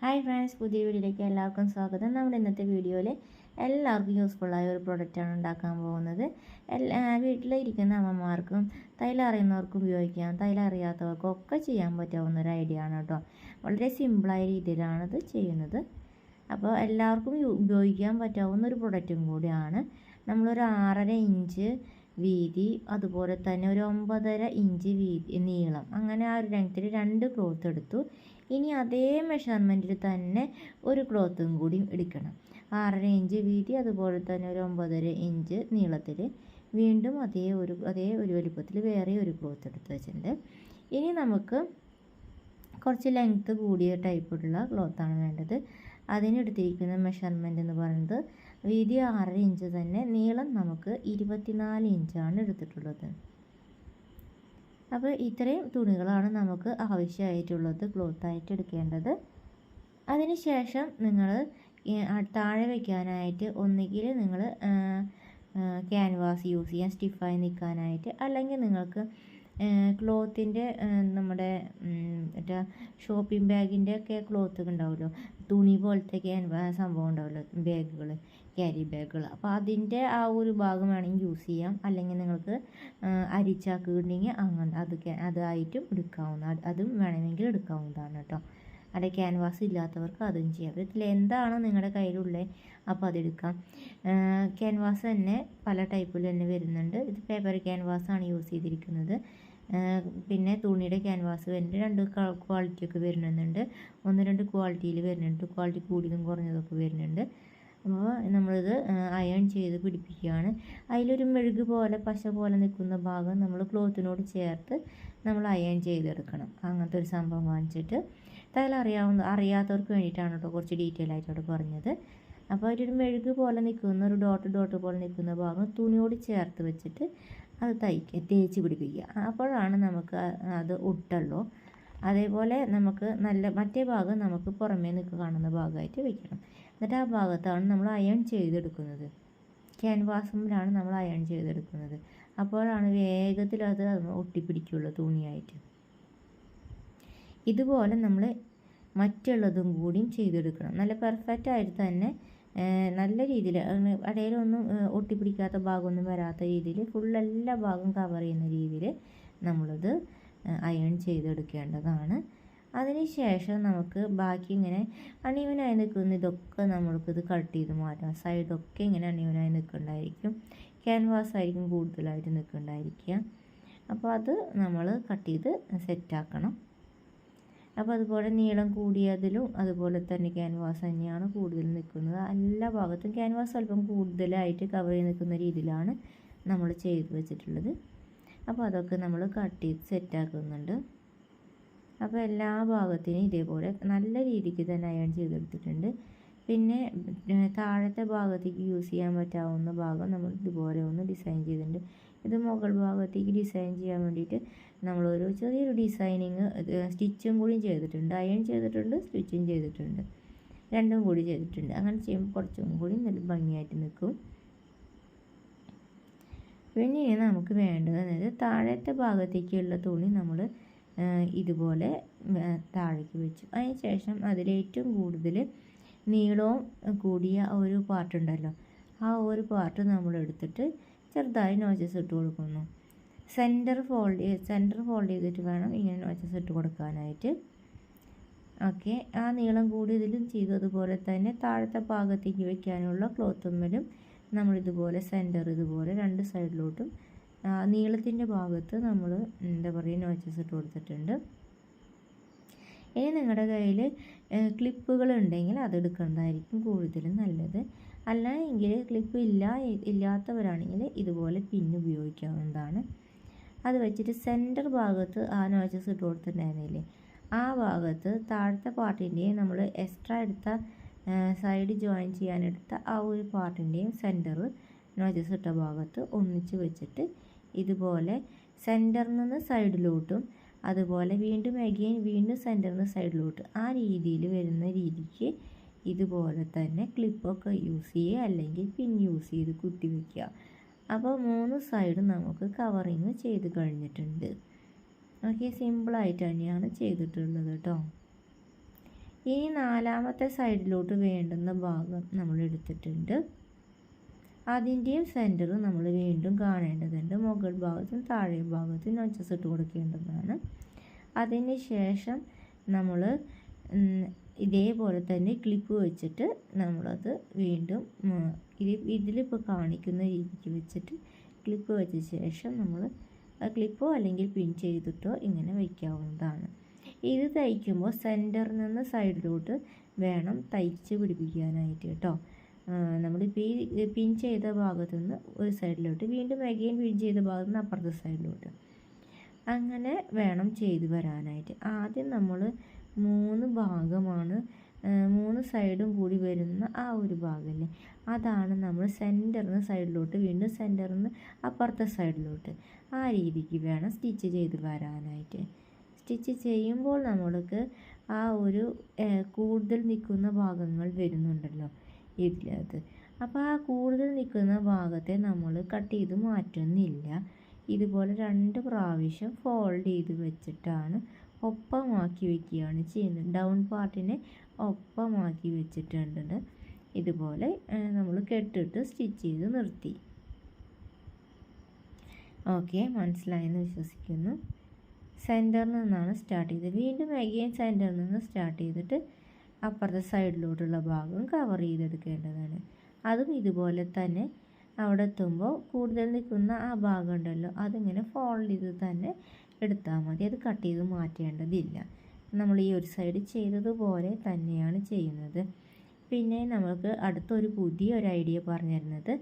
Hi friends, പുതിയ വീഡിയോയിലേക്ക് എല്ലാവർക്കും സ്വാഗതം. നമ്മുടെ ഇന്നത്തെ വീഡിയോയിൽ എല്ലാവർക്കും യൂസ്ഫുള്ളായ ഒരു പ്രൊഡക്റ്റാണ് ഉണ്ടാക്കാൻ പോകുന്നത്. വീട്ടിലിരിക്കുന്ന അമ്മമാർക്കും തൈലം അറിയുന്നവർക്കും ഉപയോഗിക്കാം, തൈലം അറിയാത്തവർക്കും ഒക്കെ ചെയ്യാൻ പറ്റാവുന്ന ഒരു ഐഡിയ ആണ് കേട്ടോ. വളരെ സിമ്പിളായ രീതിയിലാണ് ഇത് ചെയ്യുന്നത്. അപ്പോൾ എല്ലാവർക്കും ഉപയോഗിക്കാൻ പറ്റാവുന്ന ഒരു പ്രൊഡക്റ്റും കൂടിയാണ്. നമ്മളൊരു 6.5 ഇഞ്ച് വീതി, അതുപോലെ തന്നെ ഒരു 9.5 ഇഞ്ച് നീളം, അങ്ങനെ ആ ഒരു ലെങ്ത്തിൽ 2 ക്ലോത്ത് എടുത്തു. ഇനി അതേ മെഷർമെൻറ്റിൽ തന്നെ ഒരു ക്ലോത്തും കൂടി എടുക്കണം. 6.5 ഇഞ്ച് വീതി, അതുപോലെ തന്നെ ഒരു 9.5 ഇഞ്ച് നീളത്തിൽ വീണ്ടും അതേ ഒരു വലുപ്പത്തിൽ വേറെ ഒരു ക്ലോത്ത് എടുത്ത് വെച്ചിട്ടുണ്ട്. ഇനി നമുക്ക് കുറച്ച് ലെങ്ത്ത് കൂടിയ ടൈപ്പുള്ള ക്ലോത്താണ് വേണ്ടത്. അതിനെടുത്തിരിക്കുന്ന മെഷർമെൻറ്റ് എന്ന് പറയുന്നത് വീതി 6.5 ഇഞ്ച് തന്നെ, നീളം നമുക്ക് 24 ഇഞ്ചാണ് എടുത്തിട്ടുള്ളത്. അപ്പോൾ ഇത്രയും തുണികളാണ് നമുക്ക് ആവശ്യമായിട്ടുള്ളത് ക്ലോത്തായിട്ട് എടുക്കേണ്ടത്. അതിനുശേഷം നിങ്ങൾ താഴെ വയ്ക്കാനായിട്ട് ഒന്നുകിൽ നിങ്ങൾ ക്യാൻവാസ് യൂസ് ചെയ്യാൻ സ്റ്റിഫായി നിൽക്കാനായിട്ട്, അല്ലെങ്കിൽ നിങ്ങൾക്ക് ക്ലോത്തിൻ്റെ നമ്മുടെ ഷോപ്പിംഗ് ബാഗിൻ്റെ ഒക്കെ ക്ലോത്ത് ഉണ്ടാവുമല്ലോ, തുണി പോലത്തെ സംഭവം ഉണ്ടാവുമല്ലോ, ബാഗുകൾ, ക്യാരി ബാഗുകൾ. അപ്പോൾ അതിൻ്റെ ആ ഒരു ഭാഗം വേണമെങ്കിൽ യൂസ് ചെയ്യാം. അല്ലെങ്കിൽ നിങ്ങൾക്ക് അരിച്ചാക്ക് ഉണ്ടെങ്കിൽ അങ്ങനെ അതായിട്ടും അതും വേണമെങ്കിൽ എടുക്കാവുന്നതാണ് കേട്ടോ. അവിടെ ക്യാൻവാസ് ഇല്ലാത്തവർക്ക് അതും ചെയ്യാം. ഇതിൽ എന്താണ് നിങ്ങളുടെ കയ്യിലുള്ളത് അപ്പോൾ അതെടുക്കാം. ക്യാൻവാസ് തന്നെ പല ടൈപ്പിൽ തന്നെ വരുന്നുണ്ട്. ഇത് പേപ്പർ ക്യാൻവാസാണ് യൂസ് ചെയ്തിരിക്കുന്നത്. പിന്നെ തുണിയുടെ ക്യാൻവാസ് വരുന്നുണ്ട്. 2 ക്വാളിറ്റിയൊക്കെ വരുന്നുണ്ട്. 1-2 ക്വാളിറ്റിയിൽ വരുന്നുണ്ട്. ക്വാളിറ്റി കൂടിയതും കുറഞ്ഞതൊക്കെ വരുന്നുണ്ട്. അപ്പോൾ നമ്മളിത് അയൺ ചെയ്ത് പിടിപ്പിക്കുകയാണ്. അതിലൊരു മെഴുക് പോലെ പശ പോലെ നിൽക്കുന്ന ഭാഗം നമ്മൾ ക്ലോത്തിനോട് ചേർത്ത് നമ്മൾ അയൺ ചെയ്തെടുക്കണം. അങ്ങനത്തെ ഒരു സംഭവം വാങ്ങിച്ചിട്ട് അറിയാത്തവർക്ക് വേണ്ടിയിട്ടാണ് കേട്ടോ കുറച്ച് ഡീറ്റെയിൽ ആയിട്ട് അവിടെ പറഞ്ഞത്. അപ്പോൾ ഒരു മെഴുക് പോലെ നിൽക്കുന്ന ഒരു ഡോട്ട് പോലെ നിൽക്കുന്ന ഭാഗം തുണിയോട് ചേർത്ത് വെച്ചിട്ട് അത് തേച്ച് പിടിപ്പിക്കുക. അപ്പോഴാണ് നമുക്ക് അത് ഒട്ടുള്ളൂ. അതേപോലെ നമുക്ക് മറ്റേ ഭാഗം നമുക്ക് പുറമേ കാണുന്ന ഭാഗമായിട്ട് വെക്കണം. എന്നിട്ട് ആ ഭാഗത്താണ് നമ്മൾ അയൺ ചെയ്തെടുക്കുന്നത്. ക്യാൻവാസിലാണ് നമ്മൾ അയൺ ചെയ്തെടുക്കുന്നത്. അപ്പോഴാണ് വേഗത്തിൽ അത് ഒട്ടിപ്പിടിക്കുള്ളൂ തുണിയായിട്ട്. ഇതുപോലെ നമ്മൾ മറ്റുള്ളതും കൂടിയും ചെയ്തെടുക്കണം. നല്ല പെർഫെക്റ്റ് ആയിട്ട് തന്നെ, നല്ല രീതിയിൽ ഇടയിലൊന്നും ഒട്ടിപ്പിടിക്കാത്ത ഭാഗമൊന്നും വരാത്ത രീതിയിൽ എല്ലാ ഭാഗവും കവർ ചെയ്യുന്ന രീതിയിൽ നമ്മളിത് അയൺ ചെയ്തെടുക്കേണ്ടതാണ്. അതിനുശേഷം നമുക്ക് ബാക്കി ഇങ്ങനെ അണിവനായി നിൽക്കുന്ന ഇതൊക്കെ നമ്മൾക്കിത് കട്ട് ചെയ്ത് മാറ്റാം. സൈഡൊക്കെ ഇങ്ങനെ അണിവനായി നിൽക്കുന്നുണ്ടായിരിക്കും. ക്യാൻവാസ് ആയിരിക്കും കൂടുതലായിട്ട് നിൽക്കുന്നുണ്ടായിരിക്കുക. അപ്പോൾ അത് നമ്മൾ കട്ട് ചെയ്ത് സെറ്റാക്കണം. അപ്പോൾ അതുപോലെ നീളം കൂടിയതിലും അതുപോലെ തന്നെ ക്യാൻവാസ് തന്നെയാണ് കൂടുതൽ നിൽക്കുന്നത്. എല്ലാ ഭാഗത്തും ക്യാൻവാസ് അല്പം കൂടുതലായിട്ട് കവർ ചെയ്ത് നിൽക്കുന്ന രീതിയിലാണ് നമ്മൾ ചെയ്ത് വെച്ചിട്ടുള്ളത്. അപ്പോൾ അതൊക്കെ നമ്മൾ കട്ട് ചെയ്ത് സെറ്റാക്കുന്നുണ്ട്. അപ്പോൾ എല്ലാ ഭാഗത്തിനും ഇതേപോലെ നല്ല രീതിക്ക് തന്നെ അയൺ ചെയ്തെടുത്തിട്ടുണ്ട്. പിന്നെ താഴത്തെ ഭാഗത്തേക്ക് യൂസ് ചെയ്യാൻ പറ്റാവുന്ന ഭാഗം നമ്മൾ ഇതുപോലെ ഒന്ന് ഡിസൈൻ ചെയ്തിട്ടുണ്ട്. ഇത് മുകൾ ഭാഗത്തേക്ക് ഡിസൈൻ ചെയ്യാൻ വേണ്ടിയിട്ട് നമ്മളൊരു ചെറിയൊരു ഡിസൈനിങ് സ്റ്റിച്ചും കൂടി ചെയ്തിട്ടുണ്ട്. അയൺ ചെയ്തിട്ടുണ്ട്, സ്റ്റിച്ചും ചെയ്തിട്ടുണ്ട്, രണ്ടും കൂടി ചെയ്തിട്ടുണ്ട്. അങ്ങനെ ചെയ്യുമ്പോൾ കുറച്ചും കൂടി നല്ല ഭംഗിയായിട്ട് നിൽക്കും. പിന്നെ നമുക്ക് വേണ്ടത് താഴത്തെ ഭാഗത്തേക്കുള്ള തുണി നമ്മൾ ഇതുപോലെ താഴേക്ക് വെച്ചു. അതിന് ശേഷം അതിലേറ്റവും കൂടുതൽ നീളവും കൂടിയ ഒരു പാർട്ടുണ്ടല്ലോ, ആ ഒരു പാർട്ട് നമ്മൾ എടുത്തിട്ട് ചെറുതായി നോച്ചസ് ഇട്ട് കൊടുക്കുന്നു. സെൻറ്റർ ഫോൾഡ് ചെയ്തിട്ട് വേണം ഇങ്ങനെ നോച്ചസ് ഇട്ട് കൊടുക്കാനായിട്ട്. ഓക്കെ, ആ നീളം കൂടി ഇതിലും ചെയ്തതുപോലെ തന്നെ താഴത്തെ ഭാഗത്തേക്ക് വയ്ക്കാനുള്ള ക്ലോത്തുമ്മലും നമ്മളിതുപോലെ സെൻറ്റർ ഇതുപോലെ 2 സൈഡിലോട്ടും നീളത്തിൻ്റെ ഭാഗത്ത് നമ്മൾ നോച്ചസ് ഇട്ട് കൊടുത്തിട്ടുണ്ട്. ഇനി നിങ്ങളുടെ കയ്യിൽ ക്ലിപ്പുകൾ ഉണ്ടെങ്കിൽ അതെടുക്കുന്നതായിരിക്കും കൂടുതലും നല്ലത്. അല്ലെങ്കിൽ ക്ലിപ്പ് ഇല്ലാത്തവരാണെങ്കിൽ ഇതുപോലെ പിൻ ഉപയോഗിക്കാവുന്നതാണ്. അത് വെച്ചിട്ട് സെൻറ്റർ ഭാഗത്ത് ആ നോച്ചസ് ഇട്ട് കൊടുത്തിട്ടുണ്ടായിരുന്നില്ലേ, ആ ഭാഗത്ത് താഴത്തെ പാർട്ടിൻ്റെയും നമ്മൾ എക്സ്ട്രാ എടുത്ത സൈഡ് ജോയിൻ ചെയ്യാനെടുത്ത ആ ഒരു പാർട്ടിൻ്റെയും സെൻറ്റർ നോച്ചസ് ഇട്ട ഭാഗത്ത് ഒന്നിച്ച് വെച്ചിട്ട് ഇതുപോലെ സെൻറ്ററിൽ നിന്ന് സൈഡിലോട്ടും, അതുപോലെ വീണ്ടും സെൻറ്ററിൽ നിന്ന് സൈഡിലോട്ട്, ആ രീതിയിൽ വരുന്ന രീതിക്ക് ഇതുപോലെ തന്നെ ക്ലിപ്പൊക്കെ യൂസ് ചെയ്യുക, അല്ലെങ്കിൽ പിൻ യൂസ് ചെയ്ത് കുത്തി വയ്ക്കുക. അപ്പോൾ 3 സൈഡും നമുക്ക് കവറിങ് ചെയ്ത് കഴിഞ്ഞിട്ടുണ്ട്. ഓക്കെ, സിമ്പിളായിട്ട് തന്നെയാണ് ചെയ്തിട്ടുള്ളത് കേട്ടോ. ഇനി നാലാമത്തെ സൈഡിലോട്ട് വേണ്ടുന്ന ഭാഗം നമ്മൾ എടുത്തിട്ടുണ്ട്. അതിൻ്റെയും സെൻറ്റർ നമ്മൾ വീണ്ടും കാണേണ്ടതുണ്ട്. മുകൾ ഭാഗത്തും താഴെ ഭാഗത്തും നോച്ചസ് ഇട്ട് കൊടുക്കേണ്ടതാണ്. അതിന് ശേഷം നമ്മൾ ഇതേപോലെ തന്നെ ക്ലിപ്പ് വെച്ചിട്ട് നമ്മളത് വീണ്ടും ഇതിലിപ്പോൾ കാണിക്കുന്ന രീതിക്ക് വെച്ചിട്ട് ക്ലിപ്പ് വെച്ച ശേഷം നമ്മൾ ക്ലിപ്പോ അല്ലെങ്കിൽ പിൻ ചെയ്തിട്ടോ ഇങ്ങനെ വയ്ക്കാവുന്നതാണ്. ഇത് തയ്ക്കുമ്പോൾ സെൻറ്ററിൽ നിന്ന് സൈഡിലോട്ട് വേണം തയ്ച്ച് പിടിപ്പിക്കാനായിട്ട് കേട്ടോ. നമ്മളിപ്പോൾ ഈ പിൻ ചെയ്ത ഭാഗത്തു നിന്ന് ഒരു സൈഡിലോട്ട് വീണ്ടും അഗെയിൻ പിൻ ചെയ്ത ഭാഗത്തു നിന്ന് അപ്പുറത്തെ സൈഡിലോട്ട് അങ്ങനെ വേണം ചെയ്ത് വരാനായിട്ട്. ആദ്യം നമ്മൾ 3 ഭാഗമാണ് 3 സൈഡും കൂടി വരുന്ന ആ ഒരു ഭാഗമല്ലേ, അതാണ് നമ്മൾ സെൻറ്ററിൽ നിന്ന് സൈഡിലോട്ട് വീണ്ടും സെൻറ്ററിൽ നിന്ന് അപ്പുറത്തെ സൈഡിലോട്ട് ആ രീതിക്ക് വേണം സ്റ്റിച്ച് ചെയ്ത് വരാനായിട്ട്. സ്റ്റിച്ച് ചെയ്യുമ്പോൾ നമ്മൾക്ക് ആ ഒരു കൂടുതൽ നിൽക്കുന്ന ഭാഗങ്ങൾ വരുന്നുണ്ടല്ലോ ഇതിനകത്ത്. അപ്പോൾ ആ കൂടുതൽ നിൽക്കുന്ന ഭാഗത്തെ നമ്മൾ കട്ട് ചെയ്ത് മാറ്റുന്നില്ല. ഇതുപോലെ 2 പ്രാവശ്യം ഫോൾഡ് ചെയ്ത് വെച്ചിട്ടാണ് ഒപ്പമാക്കി വയ്ക്കുകയാണ് ചെയ്യുന്നത്. ഡൗൺ പാർട്ടിനെ ഒപ്പമാക്കി വെച്ചിട്ടുണ്ട്. ഇതുപോലെ നമ്മൾ കെട്ടിട്ട് സ്റ്റിച്ച് ചെയ്ത് നിർത്തി. ഓക്കെ, മനസ്സിലായെന്ന് വിശ്വസിക്കുന്നു. സെൻറ്ററിൽ നിന്നാണ് സ്റ്റാർട്ട് ചെയ്തത്. വീണ്ടും അഗെയിൻ സെൻറ്ററിൽ നിന്ന് സ്റ്റാർട്ട് ചെയ്തിട്ട് അപ്പുറത്തെ സൈഡിലോട്ടുള്ള ഭാഗം കവർ ചെയ്തെടുക്കേണ്ടതാണ്. അതും ഇതുപോലെ തന്നെ അവിടെ എത്തുമ്പോൾ കൂടുതൽ നിൽക്കുന്ന ആ ഭാഗം ഉണ്ടല്ലോ അതിങ്ങനെ ഫോൾഡ് ചെയ്ത് തന്നെ എടുത്താൽ മതി. അത് കട്ട് ചെയ്ത് മാറ്റേണ്ടതില്ല. നമ്മൾ ഈ ഒരു സൈഡ് ചെയ്തതുപോലെ തന്നെയാണ് ചെയ്യുന്നത്. പിന്നെ നമുക്ക് അടുത്തൊരു പുതിയൊരു ഐഡിയ പറഞ്ഞു തരുന്നത്,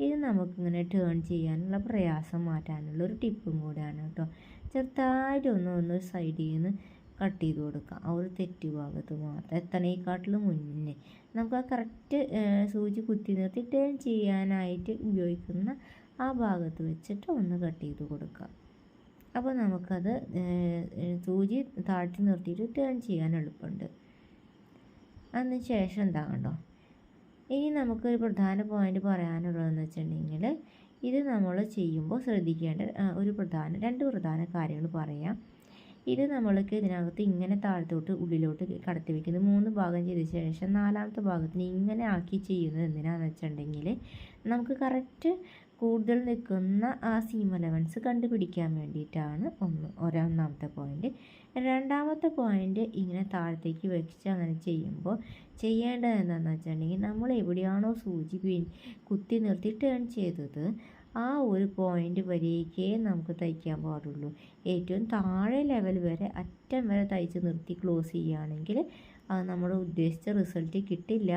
ഇത് നമുക്കിങ്ങനെ ടേൺ ചെയ്യാനുള്ള പ്രയാസം മാറ്റാനുള്ള ഒരു ടിപ്പും കൂടെയാണ് കേട്ടോ. ചെറുതായിട്ട് ഒന്ന് സൈഡിൽ നിന്ന് കട്ട് ചെയ്ത് കൊടുക്കാം. ആ ഒരു തെറ്റ് ഭാഗത്ത് മാത്രം എത്തണേക്കാട്ടിലും മുന്നേ നമുക്ക് ആ കറക്റ്റ് സൂചി കുത്തി നിർത്തി ടേൺ ചെയ്യാനായിട്ട് ഉപയോഗിക്കുന്ന ആ ഭാഗത്ത് വെച്ചിട്ട് ഒന്ന് കട്ട് ചെയ്ത് കൊടുക്കാം. അപ്പോൾ നമുക്കത് സൂചി താഴ്ത്തി നിർത്തിയിട്ട് ടേൺ ചെയ്യാൻ എളുപ്പമുണ്ട്. അതിന് ശേഷം എന്താ കണ്ടോ, ഇനി നമുക്കൊരു പ്രധാന പോയിന്റ് പറയാനുള്ളതെന്ന് വെച്ചിട്ടുണ്ടെങ്കിൽ, ഇത് നമ്മൾ ചെയ്യുമ്പോൾ ശ്രദ്ധിക്കേണ്ട രണ്ട് പ്രധാന കാര്യങ്ങൾ പറയാം. ഇത് നമ്മൾക്ക് ഇതിനകത്ത് ഇങ്ങനെ താഴത്തോട്ട് ഉള്ളിലോട്ട് കടത്തി വയ്ക്കുന്നത് 3 ഭാഗം ചെയ്ത ശേഷം 4ാമത്തെ ഭാഗത്തിന് ഇങ്ങനെ ആക്കി ചെയ്യുന്നത് എന്തിനാണെന്ന് വെച്ചിട്ടുണ്ടെങ്കിൽ, നമുക്ക് കറക്റ്റ് കൂടുതൽ നിൽക്കുന്ന ആ സീം അലവൻസ് കണ്ടുപിടിക്കാൻ വേണ്ടിയിട്ടാണ് ഒന്നാമത്തെ പോയിന്റ്. 2ാമത്തെ പോയിന്റ് ഇങ്ങനെ താഴത്തേക്ക് വെച്ച് അങ്ങനെ ചെയ്യുമ്പോൾ ചെയ്യേണ്ടത് എന്താണെന്ന് വെച്ചിട്ടുണ്ടെങ്കിൽ, നമ്മൾ എവിടെയാണോ സൂചി കുത്തി നിർത്തി ടേൺ ചെയ്തത് ആ ഒരു പോയിന്റ് വരേക്കേ നമുക്ക് തയ്ക്കാൻ പാടുള്ളൂ. ഏറ്റവും താഴെ ലെവൽ വരെ അറ്റം വരെ തയ്ച്ച് നിർത്തി ക്ലോസ് ചെയ്യുകയാണെങ്കിൽ അത് നമ്മൾ ഉദ്ദേശിച്ച റിസൾട്ട് കിട്ടില്ല,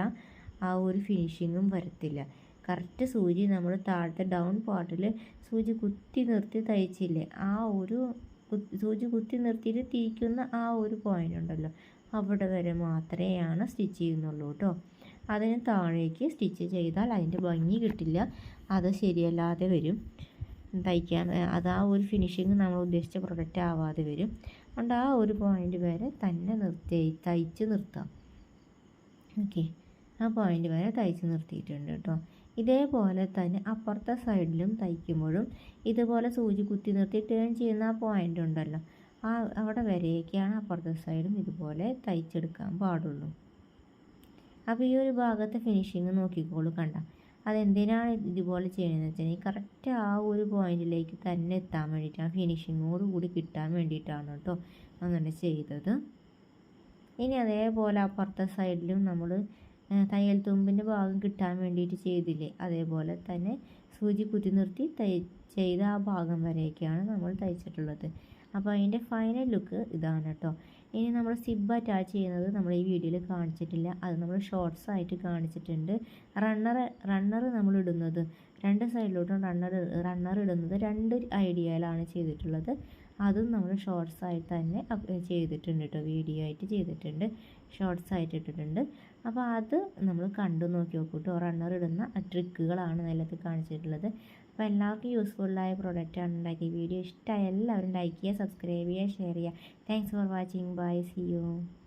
ആ ഒരു ഫിനിഷിങ്ങും വരത്തില്ല. കറക്റ്റ് സൂചി നമ്മൾ താഴത്തെ ഡൗൺ പാർട്ടിൽ സൂചി കുത്തി നിർത്തി തയ്ച്ചില്ലേ, ആ ഒരു സൂചി കുത്തി നിർത്തിയിട്ട് തിരിക്കുന്ന ആ ഒരു പോയിന്റ് ഉണ്ടല്ലോ അവിടെ വരെ മാത്രമേ സ്റ്റിച്ച് ചെയ്യുന്നുള്ളൂ കേട്ടോ. അതിന് താഴേക്ക് സ്റ്റിച്ച് ചെയ്താൽ അതിൻ്റെ ഭംഗി കിട്ടില്ല, അത് ശരിയല്ലാതെ വരും തയ്ക്കാൻ. അത് ആ ഒരു ഫിനിഷിങ് നമ്മൾ ഉദ്ദേശിച്ച പ്രൊഡക്റ്റ് ആവാതെ വരും. അതുകൊണ്ട് ആ ഒരു പോയിന്റ് വരെ തന്നെ തയ്ച്ച് നിർത്താം. ഓക്കെ, ആ പോയിന്റ് വരെ തയ്ച്ച് നിർത്തിയിട്ടുണ്ട് കേട്ടോ. ഇതേപോലെ തന്നെ അപ്പുറത്തെ സൈഡിലും തയ്ക്കുമ്പോഴും ഇതുപോലെ സൂചി കുത്തി നിർത്തി ടേൺ ചെയ്യുന്ന ആ പോയിന്റ് ഉണ്ടല്ലോ അവിടെ വരെയൊക്കെയാണ് അപ്പുറത്തെ സൈഡും ഇതുപോലെ തയ്ച്ചെടുക്കാൻ പാടുള്ളൂ. അപ്പോൾ ഈ ഒരു ഭാഗത്തെ ഫിനിഷിങ് നോക്കിക്കോളൂ, കണ്ട അതെന്തിനാണ് ഇതുപോലെ ചെയ്യണമെന്ന് വെച്ചാൽ കറക്റ്റ് ആ ഒരു പോയിന്റിലേക്ക് തന്നെ എത്താൻ വേണ്ടിയിട്ടാണ്, ഫിനിഷിങ്ങോട് കൂടി കിട്ടാൻ വേണ്ടിയിട്ടാണ് കേട്ടോ അങ്ങനെ ചെയ്തത്. ഇനി അതേപോലെ അപ്പുറത്തെ സൈഡിലും നമ്മൾ തയ്യൽ തുമ്പിൻ്റെ ഭാഗം കിട്ടാൻ വേണ്ടിയിട്ട് ചെയ്തില്ലേ, അതേപോലെ തന്നെ സൂചി കുത്തി നിർത്തി ചെയ്ത ആ ഭാഗം വരെയൊക്കെയാണ് നമ്മൾ തയ്ച്ചിട്ടുള്ളത്. അപ്പോൾ അതിൻ്റെ ഫൈനൽ ലുക്ക് ഇതാണ് കേട്ടോ. ഇനി നമ്മൾ സിബ് അറ്റാച്ച് ചെയ്യുന്നത് നമ്മൾ ഈ വീഡിയോയിൽ കാണിച്ചിട്ടില്ല, അത് നമ്മൾ ഷോർട്സ് ആയിട്ട് കാണിച്ചിട്ടുണ്ട്. റണ്ണർ നമ്മൾ ഇടുന്നത് 2 സൈഡിലോട്ടും റണ്ണർ ഇടുന്നത് 2 ഐഡിയയിലാണ് ചെയ്തിട്ടുള്ളത്. അതും നമ്മൾ ഷോർട്സ് ആയിട്ട് തന്നെ ചെയ്തിട്ടുണ്ട് കേട്ടോ, വീഡിയോ ആയിട്ട് ചെയ്തിട്ടുണ്ട്, ഷോർട്സ് ആയിട്ട് ഇട്ടിട്ടുണ്ട്. അപ്പോൾ അത് നമ്മൾ കണ്ടു നോക്കി നോക്കൂ കേട്ടോ. റണ്ണർ ഇടുന്ന ട്രിക്കുകളാണ് അതിലൊക്കെ കാണിച്ചിട്ടുള്ളത്. അപ്പോൾ എല്ലാവർക്കും യൂസ്ഫുള്ളായ പ്രൊഡക്റ്റാണ് ഉണ്ടാക്കിയ. വീഡിയോ ഇഷ്ടമായ എല്ലാവരും ലൈക്ക് ചെയ്യുക, സബ്സ്ക്രൈബ് ചെയ്യുക, ഷെയർ ചെയ്യുക. Thanks for watching. Bye, see U.